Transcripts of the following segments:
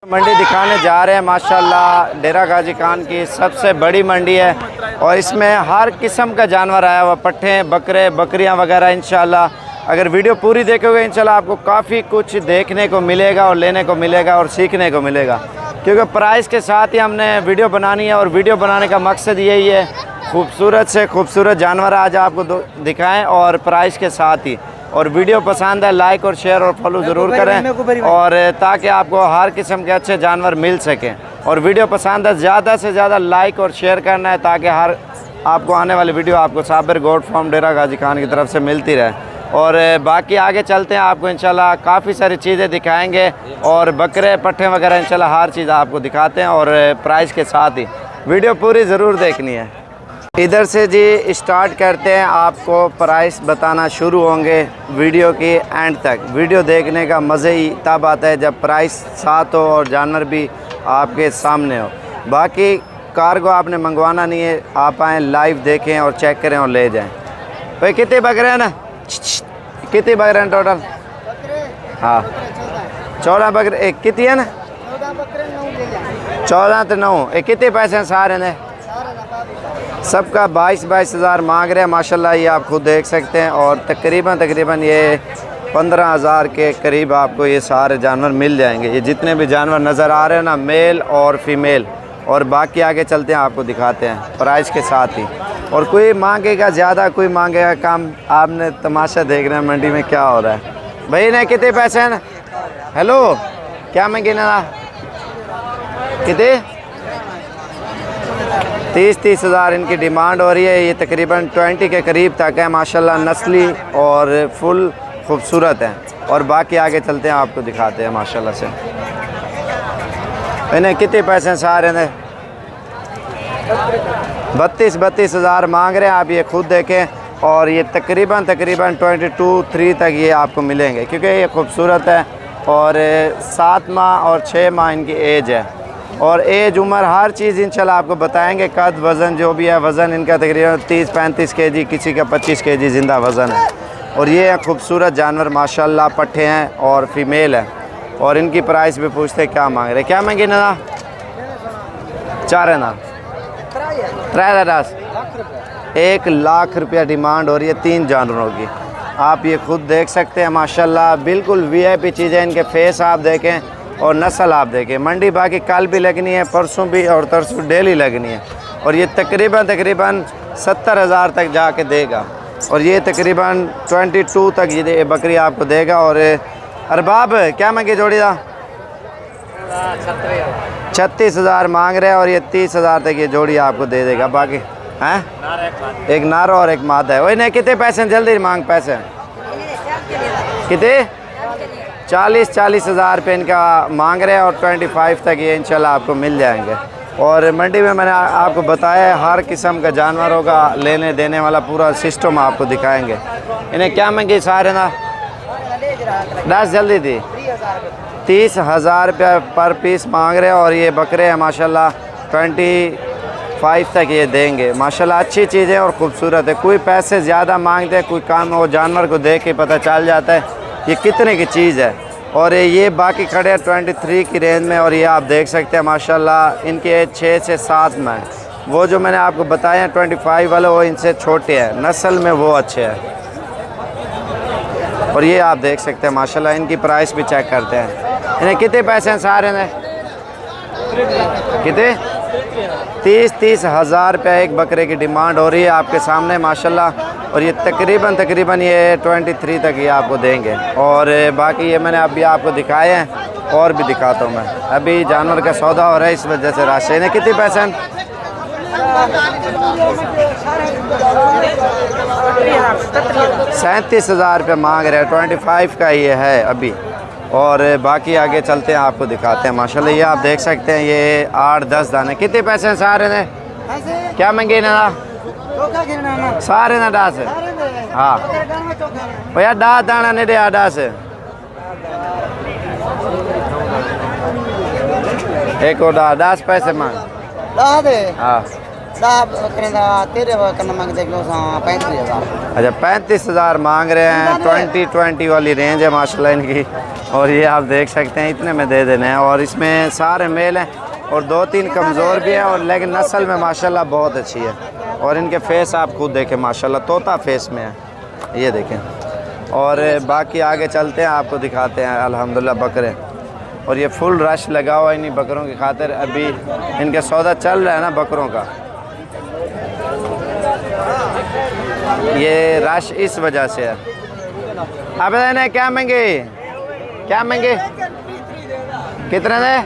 मंडी दिखाने जा रहे हैं। माशाल्लाह डेरा गाजी खान की सबसे बड़ी मंडी है और इसमें हर किस्म का जानवर आया हुआ, पट्ठे, बकरे, बकरियां वगैरह। इंशाल्लाह अगर वीडियो पूरी देखोगे इंशाल्लाह आपको काफ़ी कुछ देखने को मिलेगा और लेने को मिलेगा और सीखने को मिलेगा, क्योंकि प्राइस के साथ ही हमने वीडियो बनानी है और वीडियो बनाने का मकसद यही है खूबसूरत से खूबसूरत जानवर आज आपको दिखाएँ और प्राइस के साथ ही। और वीडियो पसंद है लाइक और शेयर और फॉलो ज़रूर करें और ताकि आपको हर किस्म के अच्छे जानवर मिल सकें। और वीडियो पसंद है ज़्यादा से ज़्यादा लाइक और शेयर करना है ताकि हर आपको आने वाली वीडियो आपको साबिर गोट फार्म डेरा गाजी खान की तरफ से मिलती रहे। और बाकी आगे चलते हैं, आपको इंशाल्लाह काफ़ी सारी चीज़ें दिखाएँगे और बकरे पट्ठे वगैरह इंशाल्लाह हर चीज़ आपको दिखाते हैं और प्राइस के साथ ही। वीडियो पूरी ज़रूर देखनी है। इधर से जी स्टार्ट करते हैं, आपको प्राइस बताना शुरू होंगे वीडियो की एंड तक। वीडियो देखने का मज़े ही तब आता है जब प्राइस साथ हो और जानवर भी आपके सामने हो। बाकी कार्गो आपने मंगवाना नहीं है, आप आएँ लाइव देखें और चेक करें और ले जाएं। भाई कितने बकरे हैं ना, कितने बकरे हैं टोटल? हाँ 14 बकरे। एक कितनी है ना? 14 तो 9। एक कितने पैसे हैं सारे ने? सबका 22-22 हज़ार मांग रहे हैं माशाल्लाह, ये आप खुद देख सकते हैं। और तकरीबन ये 15 हज़ार के करीब आपको ये सारे जानवर मिल जाएंगे। ये जितने भी जानवर नज़र आ रहे हैं ना, मेल और फीमेल। और बाकी आगे चलते हैं, आपको दिखाते हैं प्राइस के साथ ही। और कोई मांगेगा ज़्यादा, कोई मांगेगा कम। आपने तमाशा देख रहे हैं मंडी में क्या हो रहा है। भाई ने कितने पैसे हैं ना? हेलो क्या मांगे ना? कितने? 30 हज़ार इनकी डिमांड हो रही है। ये तकरीबन 20 के करीब तक है माशाल्लाह, नस्ली और फुल खूबसूरत है। और बाकी आगे चलते हैं, आपको दिखाते हैं माशाल्लाह से। इन्हें कितने पैसे हैं सारे ने? 32 हज़ार मांग रहे हैं, आप ये खुद देखें। और ये तकरीबन 22-3 तक ये आपको मिलेंगे, क्योंकि ये खूबसूरत है। और 7 माह और 6 माह इनकी एज है। और एज उम्र हर चीज़ इंशाल्लाह आपको बताएंगे। कद वज़न जो भी है, वज़न इनका तकरीबन 30-35 kg, किसी का 25 kg ज़िंदा वज़न है। और ये खूबसूरत जानवर माशाल्लाह, पट्ठे हैं और फीमेल है। और इनकी प्राइस भी पूछते क्या मांग रहे, क्या मांगे ना? 4 है ना? 1 लाख रुपया डिमांड हो रही है 3 जानवरों की। आप ये खुद देख सकते हैं माशाल्लाह, बिल्कुल VIP चीज़ें। इनके फेस आप देखें और नस्ल आप देखें। मंडी बाकी कल भी लगनी है, परसों भी और तरसों डेली लगनी है। और ये तकरीबन 70 हज़ार तक जाके देगा। और ये तकरीबन 22 तक ये बकरी आपको देगा। और अरबाब क्या मांगे जोड़ी था? 36 हज़ार मांग रहे हैं और ये 30 हज़ार तक ये जोड़ी आपको दे देगा। बाकी हैं एक नारा और एक मादा है। वही नहीं कितने पैसे हैं? जल्दी मांग पैसे कितने? 40 हज़ार रुपये इनका मांग रहे हैं और 25 तक ये इंशाल्लाह आपको मिल जाएंगे। और मंडी में मैंने आपको बताया हर किस्म का जानवरों का लेने देने वाला पूरा सिस्टम आपको दिखाएंगे। इन्हें क्या मांगी सारे ना? 10 जल्दी थी। 30 हज़ार रुपया पर पीस मांग रहे हैं। और ये बकरे हैं माशाल्लाह 25 तक ये देंगे। माशाल्लाह अच्छी चीज़ें और ख़ूबसूरत है। कोई पैसे ज़्यादा मांगते हैं, कोई काम वो जानवर को देख के पता चल जाता है ये कितने की चीज़ है। और ये बाकी खड़े हैं 23 की रेंज में। और ये आप देख सकते हैं माशाल्लाह, इनके 6 से 7 में है। वो जो मैंने आपको बताया 25 वाले वो इनसे छोटे हैं, नस्ल में वो अच्छे हैं। और ये आप देख सकते हैं माशाल्लाह, इनकी प्राइस भी चेक करते हैं। इन्हें कितने पैसे हैं सारे ने? कितने? 30 हज़ार रुपया एक बकरे की डिमांड हो रही है आपके सामने माशाल्लाह। और ये तकरीबन ये 23 तक ये आपको देंगे। और बाकी ये मैंने अभी आपको दिखाए हैं और भी दिखाता हूँ मैं। अभी जानवर का सौदा हो रहा है, इस वजह से राशि। इन्हें कितने पैसे हैं? 37 हज़ार रुपये मांग रहे हैं। 25 का ये है अभी। और बाकी आगे चलते हैं, आपको दिखाते हैं माशाल्लाह। ये आप देख सकते हैं ये 8-10 दाने। कितने पैसे हैं सारे ने? क्या मांगे ना? सारे ना 10? हाँ भैया 10 दाना नहीं दे 10। एक और 10 पैसे मांग। हाँ अच्छा 35,000 मांग रहे हैं। 2020 वाली रेंज है माशाल्लाह इनकी। और ये आप देख सकते हैं इतने में दे देने हैं। और इसमें सारे मेल हैं और 2-3 कमज़ोर भी हैं, और लेकिन नस्ल में माशाल्लाह बहुत अच्छी है। और इनके फेस आप खुद देखें माशाल्लाह तोता फेस में है, ये देखें। और बाकी आगे चलते हैं, आपको दिखाते हैं अल्हम्दुलिल्लाह बकरे। और ये फुल रश लगा हुआ है इन्हीं बकरों की खातिर। अभी इनके सौदा चल रहा है ना बकरों का, ये रश इस वजह से है। अब ने क्या महंगे, क्या महंगे, कितने दे?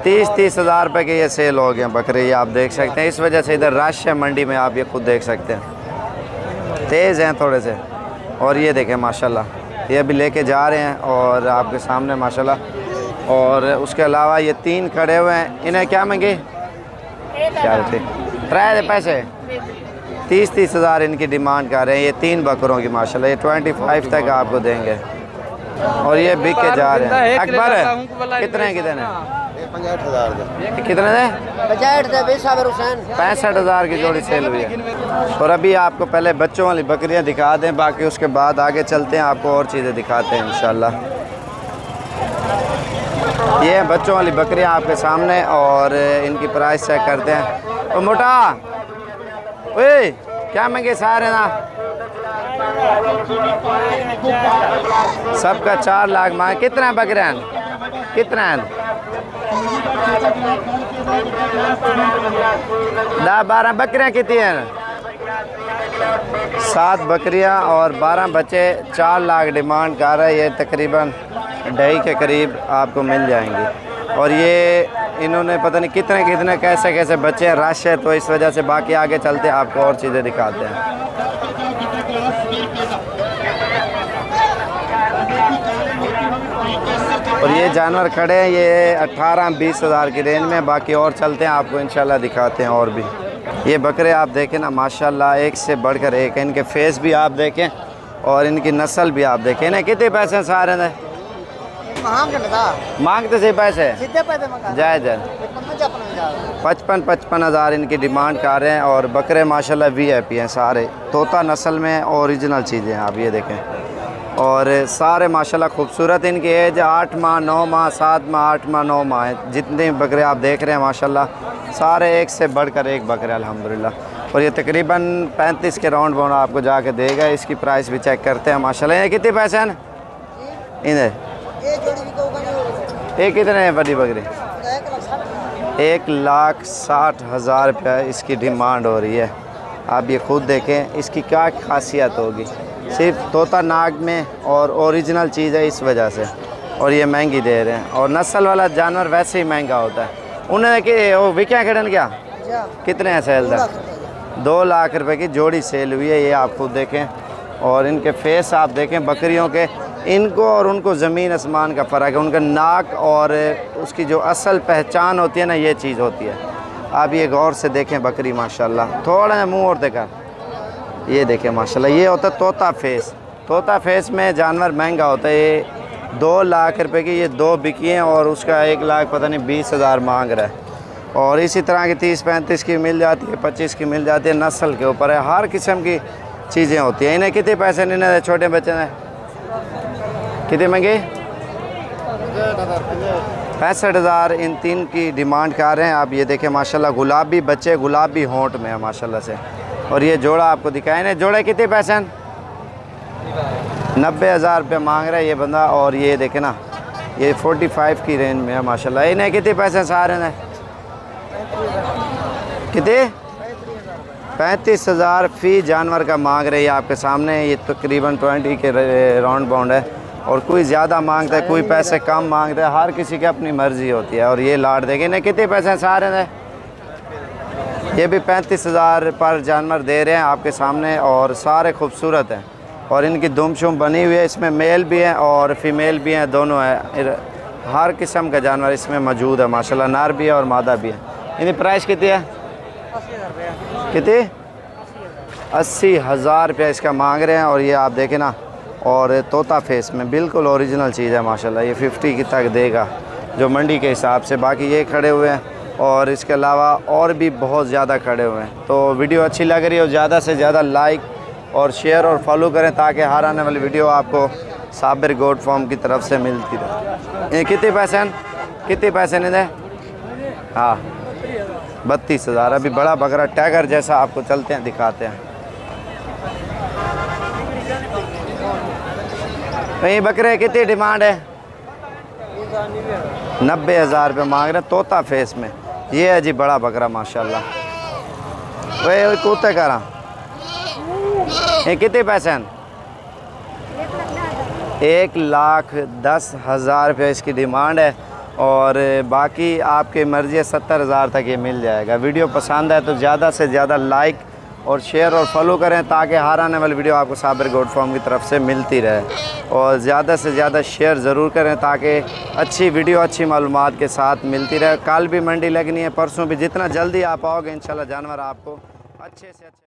30 हज़ार रुपये के ये सेल हो गए बकरे। ये आप देख सकते हैं, इस वजह से इधर रश है मंडी में, आप ये खुद देख सकते हैं, तेज़ हैं थोड़े से। और ये देखें माशाल्लाह, ये अभी लेके जा रहे हैं और आपके सामने माशाल्लाह। और उसके अलावा ये 3 खड़े हुए हैं, इन्हें क्या महंगे, क्या थे ट्राई दे पैसे 30 हज़ार इनकी डिमांड कर रहे हैं। ये 3 बकरों की माशाल्लाह, ये 25 तक आपको देंगे। और ये बिक के जा रहे हैं। अकबर कितने कितने दे? 65,000 की जोड़ी सेल हुई है। और अभी आपको पहले बच्चों वाली बकरियां दिखा दें, बाकी उसके बाद आगे चलते हैं, आपको और चीज़ें दिखाते हैं इंशाल्लाह। ये बच्चों वाली बकरियां आपके सामने, और इनकी प्राइस चेक करते हैं। तो मोटा ओए क्या महंगे सारे ना, सबका 4 लाख मांग। कितना बकरे हैं, कितना है? 10-12 बकरियां कितनी हैं? 7 बकरियां और 12 बच्चे, 4 लाख डिमांड कर रहा है। ये तकरीबन 2.5 के करीब आपको मिल जाएंगी। और ये इन्होंने पता नहीं कितने कितने कैसे कैसे बच्चे हैं, रश है तो इस वजह से। बाकी आगे चलते आपको और चीज़ें दिखाते हैं। और ये जानवर खड़े हैं, ये 18-20 हज़ार की रेंज में। बाकी और चलते हैं, आपको इंशाल्लाह दिखाते हैं और भी। ये बकरे आप देखें ना माशाल्लाह, एक से बढ़कर एक। इनके फेस भी आप देखें और इनकी नस्ल भी आप देखें। इन्हें कितने पैसे सारे ने मांगते से पैसे जाए 55 हज़ार इनकी डिमांड कर रहे हैं। और बकरे माशाल्लाह VIP हैं सारे, तोता नस्ल में ओरिजिनल चीज़ें हैं, आप ये देखें। और सारे माशाल्लाह खूबसूरत। इनकी एज 8 माह 9 माह 7 माह 8 माह 9 माह है। जितने बकरे आप देख रहे हैं माशाल्लाह सारे एक से बढ़कर एक बकरे अल्हम्दुलिल्लाह। और ये तकरीबन 35 के राउंड बाउंड आपको जाके देगा। इसकी प्राइस भी चेक करते हैं माशाल्लाह। ये कितने पैसे हैं इन्हें? ये कितने हैं बड़ी बकरी? 1,60,000 रुपया इसकी डिमांड हो रही है। आप ये खुद देखें इसकी क्या खासियत होगी। सिर्फ तोता नाग में और ओरिजिनल चीज़ है इस वजह से। और ये महंगी दे रहे हैं। और नस्ल वाला जानवर वैसे ही महंगा होता है। उन्हें कि वो विक्या खड़न क्या कितने हैं सेल था? 2 लाख रुपए की जोड़ी सेल हुई है। ये आप खुद देखें। और इनके फेस आप देखें बकरियों के, इनको और उनको ज़मीन आसमान का फ़र्क है। उनका नाक और उसकी जो असल पहचान होती है ना, ये चीज़ होती है। आप ये गौर से देखें बकरी माशाल्लाह। थोड़ा मुँह और देखा, ये देखें माशाल्लाह। ये होता है तोता फेस। तोता फेस में जानवर महंगा होता है। ये 2 लाख रुपए की ये 2 बिकी हैं और उसका 1 लाख पता नहीं 20 हज़ार मांग रहा है। और इसी तरह की 30-35 की मिल जाती है, 25 की मिल जाती है। नस्ल के ऊपर है, हर किस्म की चीज़ें होती हैं। इन्हें कितने पैसे नहीं, छोटे बच्चे ने कितने महंगे? 65,000 इन 3 की डिमांड कर रहे हैं। आप ये देखें माशाल्लाह, गुलाबी बच्चे, गुलाबी होंठ में है माशाल्लाह से। और ये जोड़ा आपको दिखाए ना, जोड़े कितने पैसे हैं? 90,000 रुपये मांग रहा है ये बंदा। और ये देखे ना, ये 45 की रेंज में है माशाल्लाह। इन्हें कितने पैसे सारे ने? कितने? 35,000 फ़ी जानवर का मांग रहे हैं आपके सामने। ये तकरीबन 20 के राउंड बाउंड है। और कोई ज़्यादा मांगता है, कोई पैसे कम मांगता है, हर किसी की अपनी मर्ज़ी होती है। और ये लाट देखे इन्हें कितने पैसे हैं सारे ने? ये भी 35,000 पर जानवर दे रहे हैं आपके सामने। और सारे खूबसूरत हैं और इनकी दुम-शुम बनी हुई है। इसमें मेल भी हैं और फीमेल भी हैं, दोनों है। हर किस्म का जानवर इसमें मौजूद है माशाल्लाह। नर भी है और मादा भी है। इनकी प्राइस कितनी है? कितनी? 80,000 रुपया इसका मांग रहे हैं। और ये आप देखें ना, और तोता फेस में बिल्कुल ओरिजिनल चीज़ है माशाल्लाह। ये 50 की तक देगा जो मंडी के हिसाब से। बाकी ये खड़े हुए हैं और इसके अलावा और भी बहुत ज़्यादा खड़े हुए हैं। तो वीडियो अच्छी लग रही है, ज़्यादा से ज़्यादा लाइक और शेयर और फॉलो करें ताकि हर आने वाली वीडियो आपको साबिर गोट फार्म की तरफ से मिलती रहे। ये कितने पैसे नहीं दे? हाँ 32,000। अभी बड़ा बकरा टाइगर जैसा आपको चलते हैं दिखाते हैं। तो ये बकरे कितनी डिमांड है? 90,000 रुपये मांग रहे हैं, तोता फेस में। ये है जी बड़ा बकरा माशाल्लाह। वही कुत्ते का रहा, ये कितने पैसे हैं? 1,10,000 रुपये इसकी डिमांड है और बाकी आपकी मर्ज़ी है 70,000 तक ये मिल जाएगा। वीडियो पसंद है तो ज़्यादा से ज़्यादा लाइक और शेयर और फॉलो करें ताकि हर आने वाली वीडियो आपको साबिर गोट फार्म की तरफ से मिलती रहे। और ज़्यादा से ज़्यादा शेयर ज़रूर करें ताकि अच्छी वीडियो अच्छी मालूमात के साथ मिलती रहे। कल भी मंडी लगनी है, परसों भी। जितना जल्दी आप आओगे इंशाल्लाह जानवर आपको अच्छे से अच्छे